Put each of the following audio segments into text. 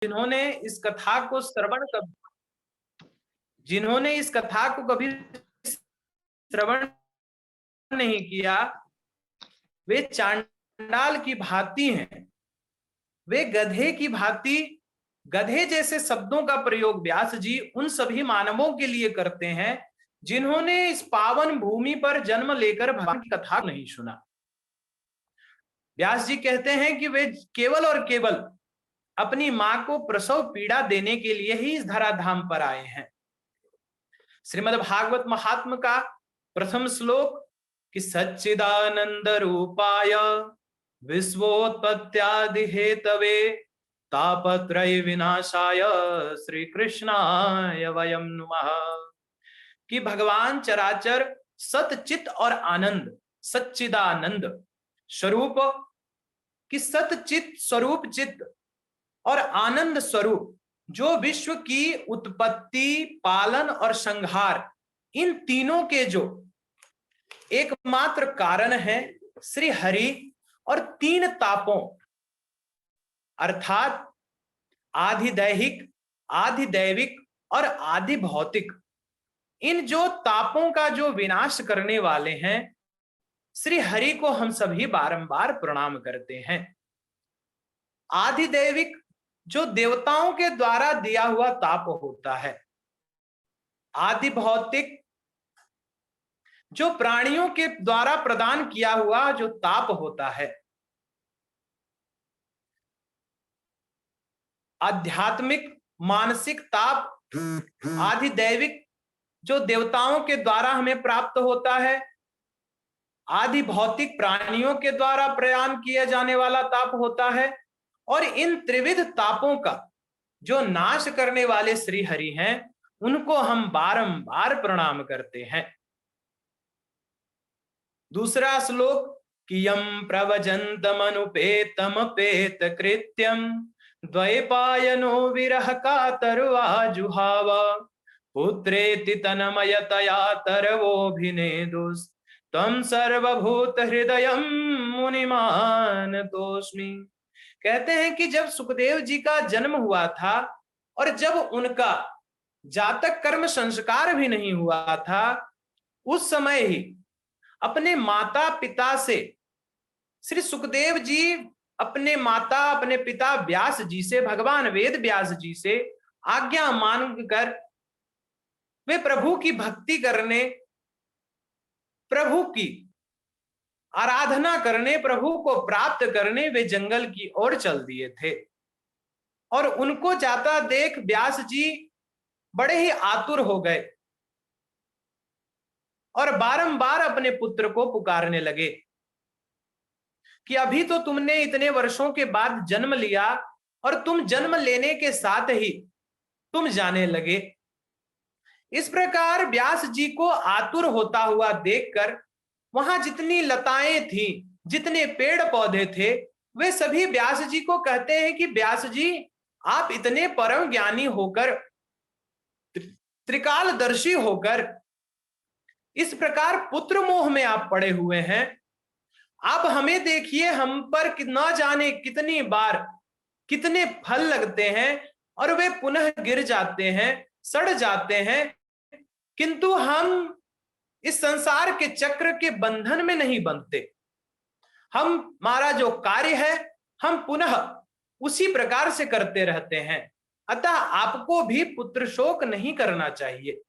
जिन्होंने इस कथा को जिन्होंने इस कथा को कभी श्रवण नहीं किया, वे चांडाल की भांति हैं। वे गधे की भांति, गधे जैसे शब्दों का प्रयोग व्यास जी उन सभी मानवों के लिए करते हैं जिन्होंने इस पावन भूमि पर जन्म लेकर भगवान की कथा नहीं सुना। व्यास जी कहते हैं कि वे केवल और केवल अपनी मां को प्रसव पीड़ा देने के लिए ही इस धराधाम पर आए हैं। श्रीमद् भागवत महात्म का प्रथम श्लोक कि सच्चिदानंद रूपाय विश्वोत्पत्त्यादि हेतवे तापत्रय विनाशाय श्री कृष्णाय वयम नुमः, कि भगवान चराचर सतचित और आनंद, सच्चिदानंद स्वरूप कि सतचित स्वरूप चित्त और आनंद स्वरूप, जो विश्व की उत्पत्ति, पालन और संहार, इन तीनों के जो एकमात्र कारण है श्री हरि, और तीन तापों अर्थात आधिदैहिक, आधिदैविक और आधि भौतिक, इन जो तापों का जो विनाश करने वाले हैं श्री हरि को हम सभी बारंबार प्रणाम करते हैं। आधिदैविक जो देवताओं के द्वारा दिया हुआ ताप होता है, आदि भौतिक जो प्राणियों के द्वारा प्रदान किया हुआ जो ताप होता है, आध्यात्मिक मानसिक ताप आधिदैविक जो देवताओं के द्वारा हमें प्राप्त होता है, आदि भौतिक प्राणियों के द्वारा प्रदान किया जाने वाला ताप होता है, और इन त्रिविध तापों का जो नाश करने वाले श्री हरि हैं उनको हम बारंबार प्रणाम करते हैं। दूसरा श्लोक कि यम प्रवजन्तमनुपेतमपेत कृत्यम द्वैपायनो विरह कातर्वा जुहाव पुत्रेति तन्मयतया तरवोभिनेदुस् तम सर्वभूत हृदयम मुनिमान तोस्मि। कहते हैं कि जब सुखदेव जी का जन्म हुआ था और जब उनका जातक कर्म संस्कार भी नहीं हुआ था, उस समय ही अपने माता पिता से श्री सुखदेव जी अपने माता, अपने पिता व्यास जी से, भगवान वेद व्यास जी से आज्ञा मांगकर वे प्रभु की भक्ति करने, प्रभु की आराधना करने, प्रभु को प्राप्त करने वे जंगल की ओर चल दिए थे। और उनको जाता देख व्यास जी बड़े ही आतुर हो गए और बारंबार अपने पुत्र को पुकारने लगे कि अभी तो तुमने इतने वर्षों के बाद जन्म लिया और तुम जन्म लेने के साथ ही तुम जाने लगे। इस प्रकार व्यास जी को आतुर होता हुआ देखकर वहां जितनी लताएं थी, जितने पेड़ पौधे थे, वे सभी व्यास जी को कहते हैं कि व्यास जी आप इतने परम ज्ञानी होकर, त्रिकालदर्शी होकर इस प्रकार पुत्र मोह में आप पड़े हुए हैं, आप हमें देखिए, हम पर न जाने कितनी बार कितने फल लगते हैं और वे पुनः गिर जाते हैं, सड़ जाते हैं, किंतु हम इस संसार के चक्र के बंधन में नहीं बंधते। हमारा जो कार्य है हम पुनः उसी प्रकार से करते रहते हैं, अतः आपको भी पुत्र शोक नहीं करना चाहिए।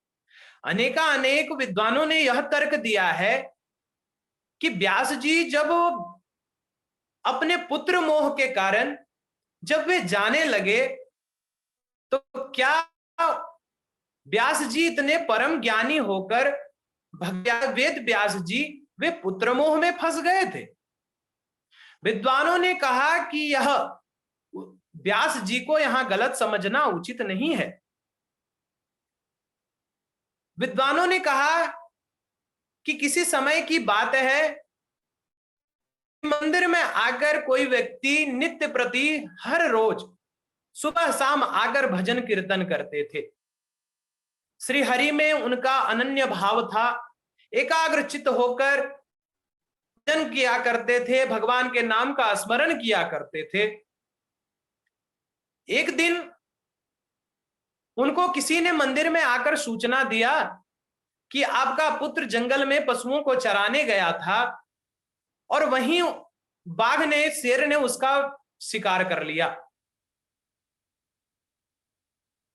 अनेक विद्वानों ने यह तर्क दिया है कि व्यास जी जब अपने पुत्र मोह के कारण जब वे जाने लगे, तो क्या व्यास जी इतने परम ज्ञानी होकर वेद व्यास जी वे पुत्र मोह में फंस गए थे? विद्वानों ने कहा कि यह व्यास जी को यहां गलत समझना उचित नहीं है। विद्वानों ने कहा कि किसी समय की बात है, मंदिर में आकर कोई व्यक्ति नित्य प्रति हर रोज सुबह शाम आकर भजन कीर्तन करते थे। श्री हरि में उनका अनन्य भाव था, एकाग्रचित्त होकर भजन किया करते थे, भगवान के नाम का स्मरण किया करते थे। एक दिन उनको किसी ने मंदिर में आकर सूचना दिया कि आपका पुत्र जंगल में पशुओं को चराने गया था और वहीं बाघ ने, शेर ने उसका शिकार कर लिया।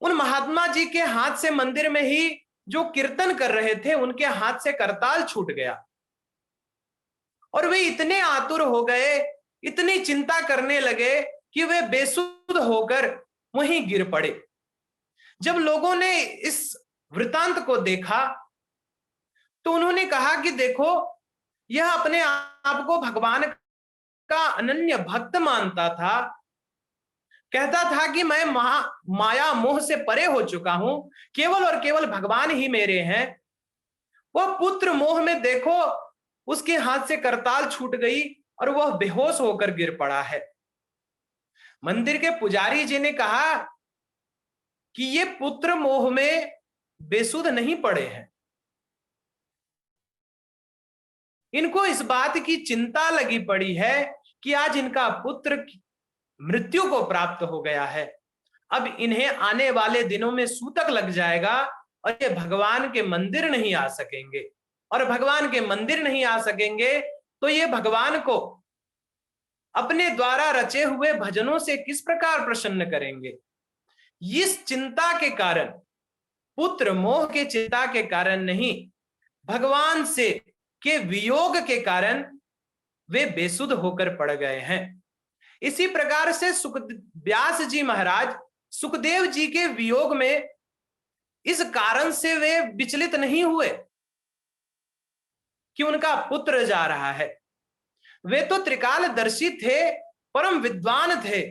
उन महात्मा जी के हाथ से मंदिर में ही जो कीर्तन कर रहे थे, उनके हाथ से करताल छूट गया और वे इतने आतुर हो गए, इतनी चिंता करने लगे कि वे बेसुध होकर वहीं गिर पड़े। जब लोगों ने इस वृतांत को देखा तो उन्होंने कहा कि देखो, यह अपने आप को भगवान का अनन्य भक्त मानता था, कहता था कि मैं माया मोह से परे हो चुका हूं, केवल और केवल भगवान ही मेरे हैं। वह पुत्र मोह में देखो उसके हाथ से करताल छूट गई और वह बेहोश होकर गिर पड़ा है। मंदिर के पुजारी जी ने कहा कि ये पुत्र मोह में बेसुध नहीं पड़े हैं, इनको इस बात की चिंता लगी पड़ी है कि आज इनका पुत्र मृत्यु को प्राप्त हो गया है, अब इन्हें आने वाले दिनों में सूतक लग जाएगा और ये भगवान के मंदिर नहीं आ सकेंगे, और भगवान के मंदिर नहीं आ सकेंगे तो ये भगवान को अपने द्वारा रचे हुए भजनों से किस प्रकार प्रसन्न करेंगे। इस चिंता के कारण, पुत्र मोह के चिंता के कारण नहीं, भगवान से के वियोग के कारण वे बेसुध होकर पड़ गए हैं। इसी प्रकार से व्यास जी महाराज सुखदेव जी के वियोग में इस कारण से वे विचलित नहीं हुए कि उनका पुत्र जा रहा है। वे तो त्रिकालदर्शी थे, परम विद्वान थे,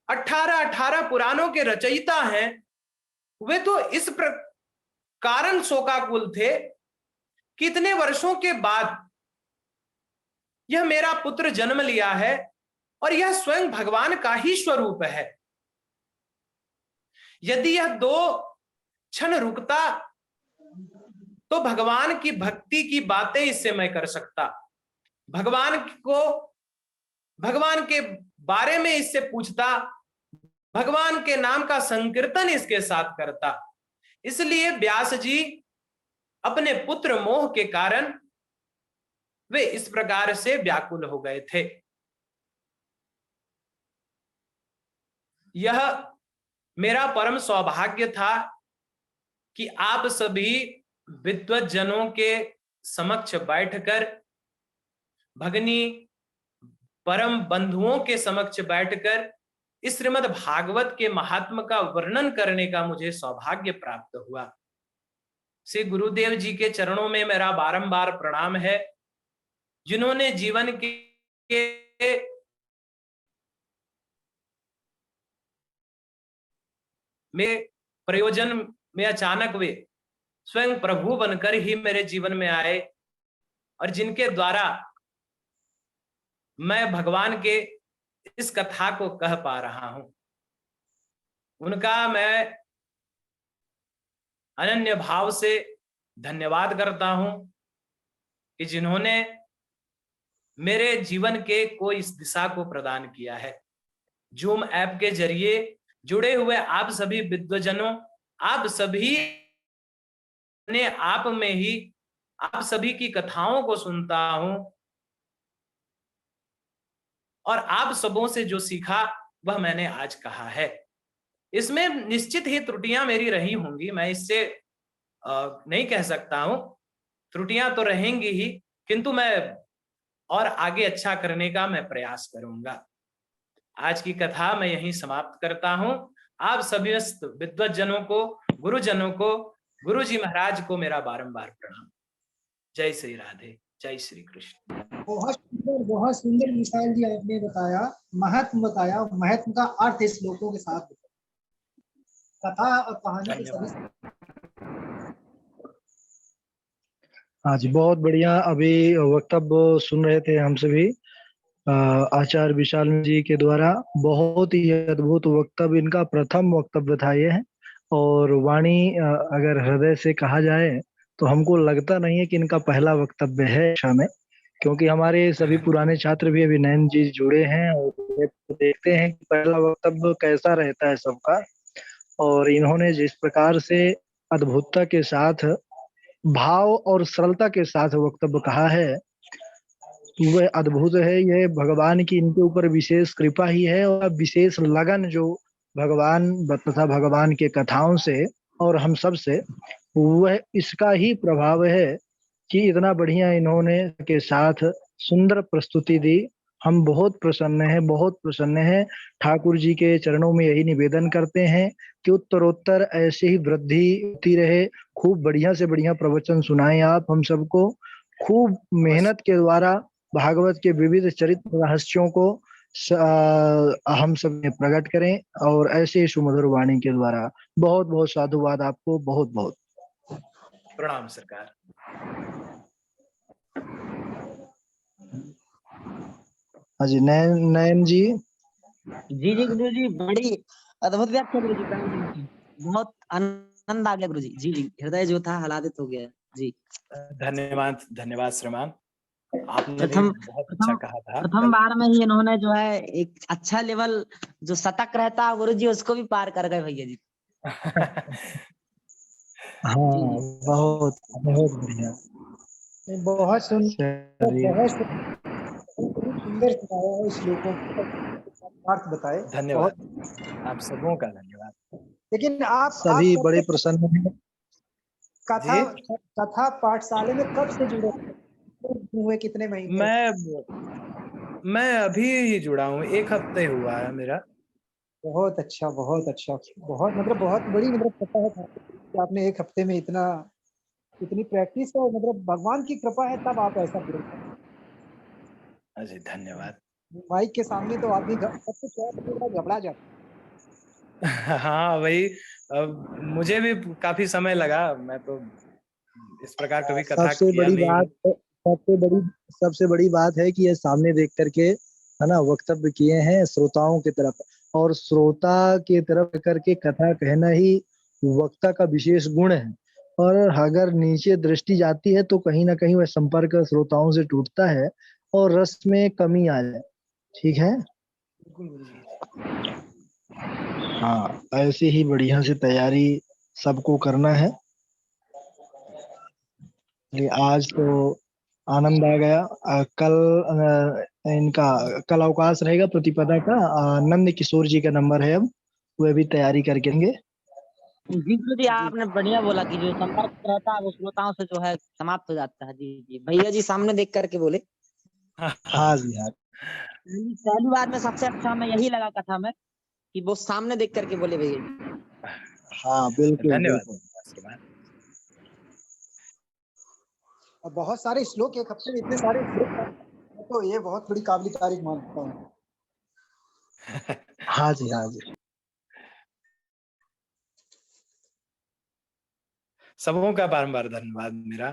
18 पुराणों के रचयिता हैं। वे तो इस कारण शोकाकुल थे, कितने वर्षों के बाद यह मेरा पुत्र जन्म लिया है और यह स्वयं भगवान का ही स्वरूप है। यदि यह 2 क्षण रुकता तो भगवान की भक्ति की बातें इससे मैं कर सकता, भगवान के बारे में इससे पूछता, भगवान के नाम का संकीर्तन इसके साथ करता। इसलिए व्यास जी अपने पुत्र मोह के कारण वे इस प्रकार से व्याकुल हो गए थे। यह मेरा परम सौभाग्य था कि आप सभी विद्वत जनों के समक्ष बैठकर, भगनी परम बंधुओं के समक्ष बैठकर इस श्रीमद् भागवत के महात्म का वर्णन करने का मुझे सौभाग्य प्राप्त हुआ। श्री गुरुदेव जी के चरणों में मेरा बारंबार प्रणाम है, जिन्होंने जीवन के में प्रयोजन में अचानक वे स्वयं प्रभु बनकर ही मेरे जीवन में आए और जिनके द्वारा मैं भगवान के इस कथा को कह पा रहा हूं, उनका मैं अनन्य भाव से धन्यवाद करता हूं कि जिन्होंने मेरे जीवन के को इस दिशा को प्रदान किया है। जूम ऐप के जरिए जुड़े हुए आप सभी विद्वजनों, आप सभी ने आप में ही आप सभी की कथाओं को सुनता हूं और आप सबों से जो सीखा वह मैंने आज कहा है। इसमें निश्चित ही त्रुटियां मेरी रही होंगी, मैं इससे नहीं कह सकता हूं, त्रुटियां तो रहेंगी ही, किंतु मैं और आगे अच्छा करने का मैं प्रयास करूंगा। आज की कथा मैं यहीं समाप्त करता हूं। आप सभी विद्वत जनों को, गुरुजनों को, गुरु जी महाराज को मेरा बारंबार प्रणाम। जय श्री राधे, जय श्री कृष्ण। बहुत सुंदर विशाल जी आपने बताया, महत्व बताया, महत्व का अर्थ इस श्लोकों के साथ कथा और कहानी के सभी। हाँ जी, बहुत बढ़िया। अभी वक्तव्य सुन रहे थे हम सभी आचार्य विशाल जी के द्वारा। बहुत ही अद्भुत वक्तव्य, इनका प्रथम वक्तव्य था ये, और वाणी अगर हृदय से कहा जाए तो हमको लगता नहीं है कि इनका पहला वक्तव्य है में, क्योंकि हमारे सभी पुराने छात्र भी अभी नयन जी जुड़े हैं और ये तो देखते हैं कि पहला वक्तव्य कैसा रहता है सबका। और इन्होंने जिस प्रकार से अद्भुतता के साथ, भाव और सरलता के साथ वक्तव्य कहा है, वह अद्भुत है। यह भगवान की इनके ऊपर विशेष कृपा ही है और विशेष लगन जो भगवान तथा भगवान के कथाओं से और हम सब से, वह इसका ही प्रभाव है कि इतना बढ़िया इन्होंने के साथ सुंदर प्रस्तुति दी। हम बहुत प्रसन्न हैं, बहुत प्रसन्न हैं। ठाकुर जी के चरणों में यही निवेदन करते हैं कि उत्तरोत्तर ऐसे ही वृद्धि होती रहे। खूब बढ़िया से बढ़िया प्रवचन सुनाएं आप हम सबको। खूब मेहनत के द्वारा भागवत के विविध चरित्र रहस्यों को हम सब में प्रकट करें और ऐसे ही सुमधुर वाणी के द्वारा। बहुत बहुत साधुवाद आपको, बहुत बहुत प्रणाम सरकार। हाँ जी, नयन जी। जी जी गुरु जी, बड़ी अद्भुत व्याख्या गुरु जी, प्रणाम जी। बहुत आनंद आ गया गुरु जी। जी जी, हृदय जो था हलादित हो गया जी। धन्यवाद, धन्यवाद श्रीमान, आपने भी प्रथम बहुत अच्छा कहा था। प्रथम बार में ही इन्होंने जो है एक अच्छा लेवल जो शतक रहता है गुरु जी, उसको भी पार कर गए भैया जी। हाँ, बहुत बहुत बढ़िया। बहुत सुंदर, चलिए, बहुत सुंदर सुनाया है श्लोकों को, अर्थ बताए। धन्यवाद, आप सबों का धन्यवाद। लेकिन आप सभी कब बड़े से प्रसन्न हैं। कथा जी, कथा पाठशाले में कब से जुड़े हुए, कितने महीने? मैं अभी ही जुड़ा हूँ, 1 हफ्ते हुआ है मेरा। बहुत अच्छा, बहुत अच्छा, बहुत मतलब बहुत बड़ी मतलब कृपा है कि आपने 1 हफ्ते में इतनी प्रैक्टिस है, मतलब भगवान की कृपा है तब आप ऐसा बोल रहे हाँ जी, धन्यवाद। हैं। माइक के सामने तो आदमी सब कुछ घबरा जाता है। हाँ, वही मुझे भी काफ़ी समय लगा, मैं तो इस प्रकार कभी कथा सबसे किया बड़ी नहीं बात हूँ। सबसे बड़ी बात है कि ये सामने देख करके, है ना, वक्तव्य किए हैं श्रोताओं की तरफ, और श्रोता की तरफ करके कथा कहना ही वक्ता का विशेष गुण है। और अगर नीचे दृष्टि जाती है तो कहीं ना कहीं वह संपर्क श्रोताओं से टूटता है और रस में कमी आ जाए। ठीक है। बिल्कुल गुरु जी। हाँ, ऐसे ही बढ़िया से तैयारी सबको करना है। आज तो आनंद आ गया। कल इनका कल अवकाश रहेगा प्रतिपदा का। नंद किशोर जी का नंबर है, अब वह भी तैयारी करके देंगे। जी गुरु जी, आपने बढ़िया बोला कि जो संपर्क रहता है वो श्रोताओं से जो है समाप्त हो जाता है। जी जी, भैया जी सामने देख करके बोले। हाँ जी, हाँ। पहली बार में सबसे अच्छा मैं यही लगा कथा में कि वो सामने देख करके बोले भैया जी। हाँ, बिल्कुल धन्यवाद बिल्कुल। श्रीमान। और बहुत सारे श्लोक, 1 हफ्ते में इतने सारे श्लोक, तो ये बहुत बड़ी काबिल तारीफ मानता हूँ। हाँ जी, हाँ जी। सबों का बारंबार धन्यवाद मेरा।